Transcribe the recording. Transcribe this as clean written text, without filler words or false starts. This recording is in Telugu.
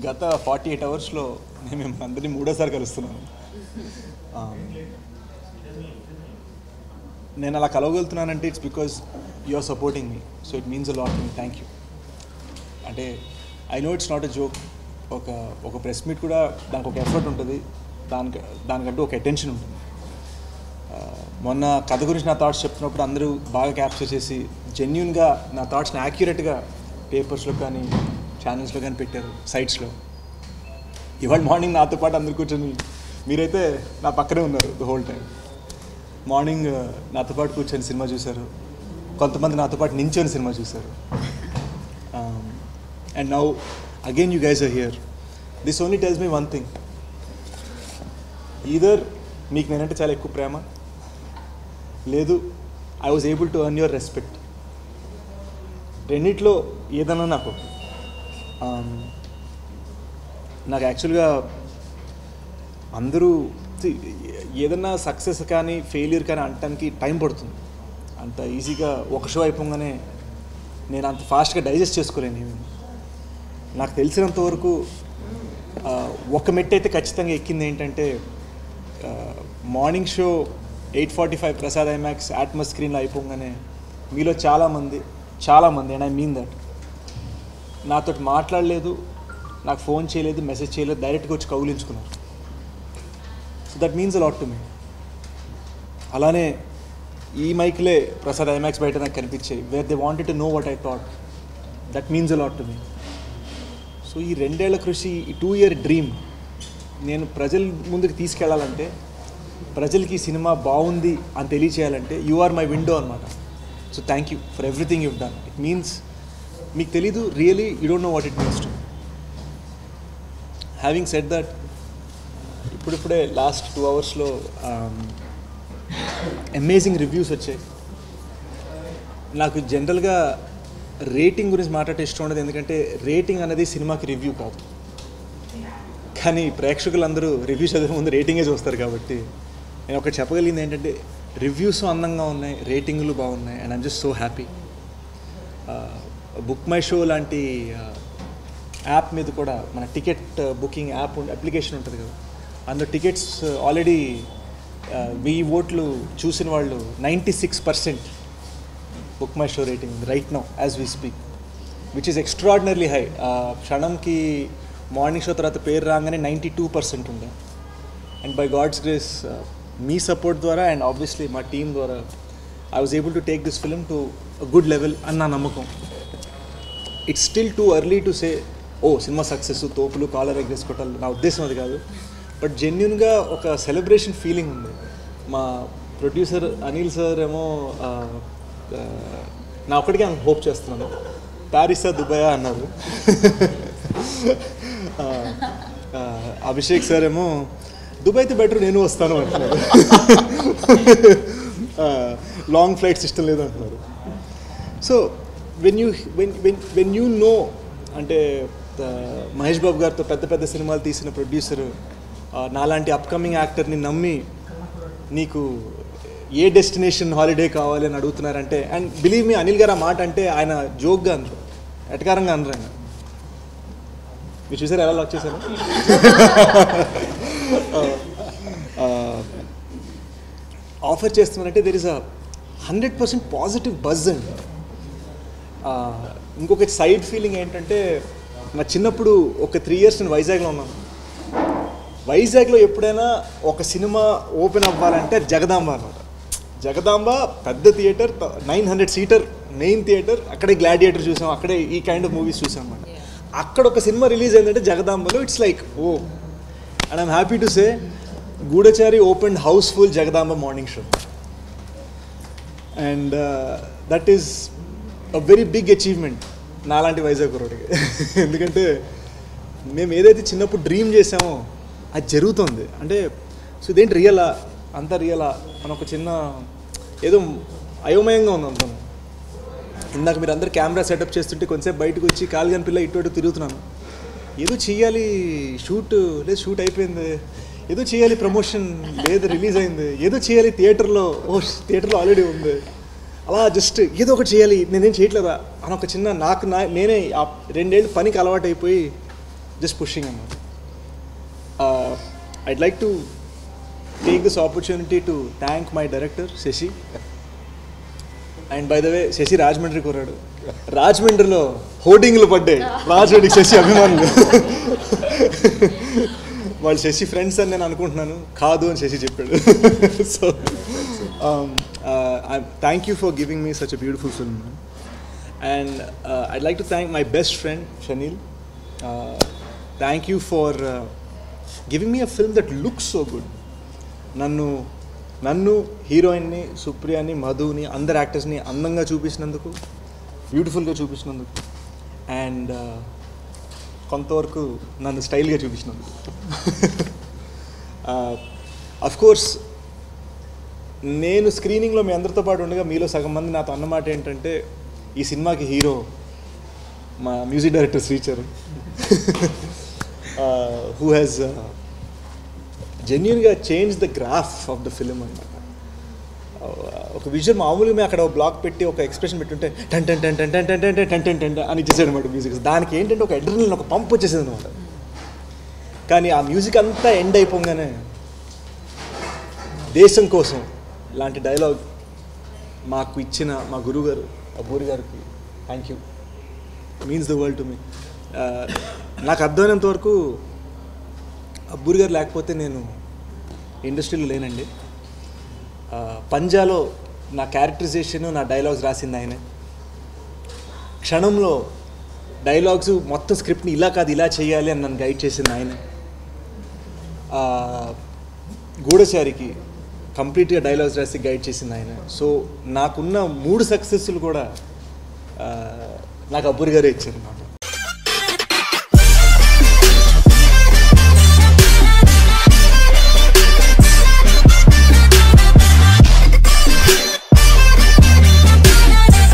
గత 48 అవర్స్లో మేము అందరినీ మూడోసారి కలుస్తున్నాను. నేను అలా కలవగలుగుతున్నానంటే it's because you are supporting me, so it means a lot to me. Thank you. అంటే I know it's not a joke. ఒక ప్రెస్ మీట్ కూడా దానికి ఒక ఎఫర్ట్ ఉంటుంది, దానికంటూ ఒక అటెన్షన్ ఉంటుంది. మొన్న కథ గురించి నా థాట్స్ చెప్తున్నప్పుడు అందరూ బాగా క్యాప్చర్ చేసి జెన్యున్గా నా థాట్స్ని యాక్యురేట్గా పేపర్స్లో కానీ ఛానల్స్లో కానీ పెట్టారు, సైట్స్లో. ఇవాళ మార్నింగ్ నాతో పాటు అందరు కూర్చొని, మీరైతే నా పక్కనే ఉన్నారు ద హోల్ టైం. మార్నింగ్ నాతో పాటు కూర్చొని సినిమా చూశారు, కొంతమంది నాతో పాటు నించొని సినిమా చూశారు. And now again you guys are here. This only tells me one thing, either మీకు నేనంటే చాలా ఎక్కువ ప్రేమ, లేదు I was able to earn your respect. రెండిట్లో ఏదన్నా నాకు యాక్చువల్గా అందరూ ఏదన్నా సక్సెస్ కానీ ఫెయిల్యూర్ కానీ అనటానికి టైం పడుతుంది. అంత ఈజీగా ఒక షో అయిపోగానే నేను అంత ఫాస్ట్గా డైజెస్ట్ చేసుకోలేను. నాకు తెలిసినంత వరకు ఒక మెట్టు అయితే ఖచ్చితంగా ఎక్కింది. ఏంటంటే మార్నింగ్ షో 8:45 ప్రసాద్ ఐమాక్స్ ఆట్మస్ స్క్రీన్లో అయిపోగానే మీలో చాలామంది అండ్ ఐ మీన్ దట్, నాతో మాట్లాడలేదు, నాకు ఫోన్ చేయలేదు, మెసేజ్ చేయలేదు, డైరెక్ట్గా వచ్చి కౌలించుకున్నారు. So that means a lot to me. అలానే ఈ మైక్లే ప్రసాద్ ఐమాక్స్ బయట నాకు కనిపించాయి, where they wanted to know what I thought. That means a lot to me. So ఈ 2 ఏళ్ల కృషి, ఈ 2 year డ్రీమ్ నేను ప్రజల ముందుకు తీసుకెళ్లాలంటే, ప్రజలకి సినిమా బాగుంది అని తెలియచేయాలంటే యు ఆర్ మై విండో అనమాట. So thank you for everything you've done. It means మీకు తెలీదు, really you don't know what it means to. Having said that, ఇప్పుడిప్పుడే లాస్ట్ 2 అవర్స్లో అమేజింగ్ రివ్యూస్ వచ్చాయి. నాకు జనరల్గా రేటింగ్ గురించి మాట్లాడే ఇష్టం ఉండదు, ఎందుకంటే రేటింగ్ అనేది సినిమాకి రివ్యూ కాదు. కానీ ప్రేక్షకులందరూ రివ్యూ చదివే ముందు రేటింగే చూస్తారు. కాబట్టి నేను ఒకటి చెప్పగలిగింది ఏంటంటే, రివ్యూస్ అందంగా ఉన్నాయి, రేటింగ్లు బాగున్నాయి, and I'm just so happy. Book my show లాంటి యాప్ మీద కూడా, మన టికెట్ బుకింగ్ యాప్ అప్లికేషన్ ఉంటుంది కదా, అందులో టికెట్స్ ఆల్రెడీ 1000 ఓట్లు చూసిన వాళ్ళు 96% బుక్ మై షో రేటింగ్ ఉంది right now as we speak, which is extraordinarily high. క్షణంకి మార్నింగ్ షో తర్వాత పేరు రాగానే 92% ఉండే. అండ్ బై గాడ్స్ గ్రేస్, మీ సపోర్ట్ ద్వారా అండ్ ఆబ్వియస్లీ మా టీమ్ ద్వారా I was able to take this film to a good level అని నా నమ్మకం. It's still too early to say సినిమా సక్సెస్, తోపులు కాలర్ ఎగరేసుకోవటాలు, నా ఉద్దేశం అది కాదు. బట్ జెన్యున్గా ఒక సెలబ్రేషన్ ఫీలింగ్ ఉంది. మా ప్రొడ్యూసర్ అనిల్ సార్ ఏమో నా ఒక్కడికే హోప్ చేస్తున్నాను, ప్యారిసా దుబాయా అన్నారు. అభిషేక్ సార్ ఏమో దుబాయ్ అయితే బెటర్, నేను వస్తాను అంటున్నారు. లాంగ్ ఫ్లైట్స్ ఇష్టం లేదు అంటున్నారు. సో వెన్ యూ నో, అంటే మహేష్ బాబు గారితో పెద్ద పెద్ద సినిమాలు తీసిన ప్రొడ్యూసర్ నాలాంటి అప్కమింగ్ యాక్టర్ని నమ్మి నీకు ఏ డెస్టినేషన్ హాలిడే కావాలి అని అడుగుతున్నారంటే, అండ్ బిలీవ్ మీ, అనిల్ గారు ఆ మాట అంటే ఆయన జోక్గా అనరు, ఎటకారంగా అనరు. ఆయన మీరు చూసారు ఎలా లాక్ చేశారు. ఆఫర్ చేస్తున్నారంటే there is a 100% positive buzz అండి. ఇంకొక సైడ్ ఫీలింగ్ ఏంటంటే, నా చిన్నప్పుడు ఒక 3 years నేను వైజాగ్లో ఉన్నాను. వైజాగ్లో ఎప్పుడైనా ఒక సినిమా ఓపెన్ అవ్వాలంటే జగదాంబ అనమాట. జగదాంబ పెద్ద థియేటర్, 900 seater మెయిన్ థియేటర్. అక్కడే గ్లాడియేటర్ చూసాం, అక్కడే ఈ కైండ్ ఆఫ్ మూవీస్ చూసాం అన్నమాట. అక్కడ ఒక సినిమా రిలీజ్ అయిందంటే జగదాంబలో, it's like and I'm happy to say Goodachari open houseful Jagadamba morning show. And that is a very big achievement నాలాంటి వైజాగ్ రోడ్కి. ఎందుకంటే మేము ఏదైతే చిన్నప్పుడు డ్రీమ్ చేసామో అది జరుగుతుంది. అంటే సో ఇదేంటి రియలా, అంతా రియలా అని ఒక చిన్న ఏదో అయోమయంగా ఉంది అంతా. ఇందాక మీరు అందరు కెమెరా సెటప్ చేస్తుంటే కొంచెంసేపు బయటకు వచ్చి కాలుగాని పిల్ల ఇటు తిరుగుతున్నాను. ఏదో చెయ్యాలి, షూట్ లేదు, షూట్ అయిపోయింది, ఏదో చేయాలి, ప్రమోషన్ లేదు, రిలీజ్ అయింది, ఏదో చేయాలి థియేటర్లో, థియేటర్లో ఆల్రెడీ ఉంది. అలా జస్ట్ ఏదో ఒకటి చేయాలి, నేనేం చేయట్లేదా అని ఒక చిన్న నేనే 2 ఏళ్ళు పనికి అలవాటు అయిపోయి జస్ట్ పుషింగ్ అన్నమాట. I'd like to take this opportunity to thank my director Shashi. And by the way Shashi Rajahmundry కోరాడు. రాజమండ్రిలో హోర్డింగ్లు పడ్డాయి రాజమండ్రికి శశి అభిమానులు. వాళ్ళు శశి ఫ్రెండ్స్ అని నేను అనుకుంటున్నాను, కాదు అని శశి చెప్పాడు. So thank you for giving me such a beautiful film. And I'd like to thank my best friend chenille. Thank you for giving me a film that looks so good. నన్ను హీరోయిన్ని, సుప్రియాని, మధుని, అందరు యాక్టర్స్ని అందంగా చూపించినందుకు, బ్యూటిఫుల్గా చూపించినందుకు, అండ్ కొంతవరకు నన్ను స్టైల్గా చూపించినందుకు. అఫ్కోర్స్ నేను స్క్రీనింగ్లో మీ అందరితో పాటు ఉండగా మీలో సగం మంది నాతో అన్నమాట ఏంటంటే, ఈ సినిమాకి హీరో మా music director Sricharan, who has జెన్యున్గా change the graph of the film అనమాట. ఒక విజువల్ మామూలుగా మేము అక్కడ బ్లాక్ పెట్టి ఒక ఎక్స్ప్రెషన్ పెట్టుంటే ten ten ten ten ten ten ten ten ten ten అని ఇచ్చేసాడు అనమాట మ్యూజిక్. దానికి ఏంటంటే ఒక అడ్రినలిన్, ఒక పంప్ వచ్చేసేది అనమాట. కానీ ఆ మ్యూజిక్ అంతా ఎండ్ అయిపోగానే దేశం కోసం ఇలాంటి డైలాగ్ మాకు ఇచ్చిన మా గురువు గారు అబ్బూరి గారికి thank you, means the world to me. నాకు అర్థమైనంత వరకు అబ్బూరి గారు లేకపోతే నేను ఇండస్ట్రీలో లేనండి. పంజాలో నా క్యారెక్టరైజేషన్, నా డైలాగ్స్ రాసింది ఆయనే. క్షణంలో డైలాగ్స్ మొత్తం స్క్రిప్ట్ని ఇలా కాదు ఇలా చేయాలి అని నన్ను గైడ్ చేసింది ఆయనే. గూఢచారికి కంప్లీట్గా డైలాగ్స్ రాసి గైడ్ చేసింది ఆయన. సో నాకున్న 3 సక్సెస్లు కూడా నాకు అబ్బూరి గారే ఇచ్చారు.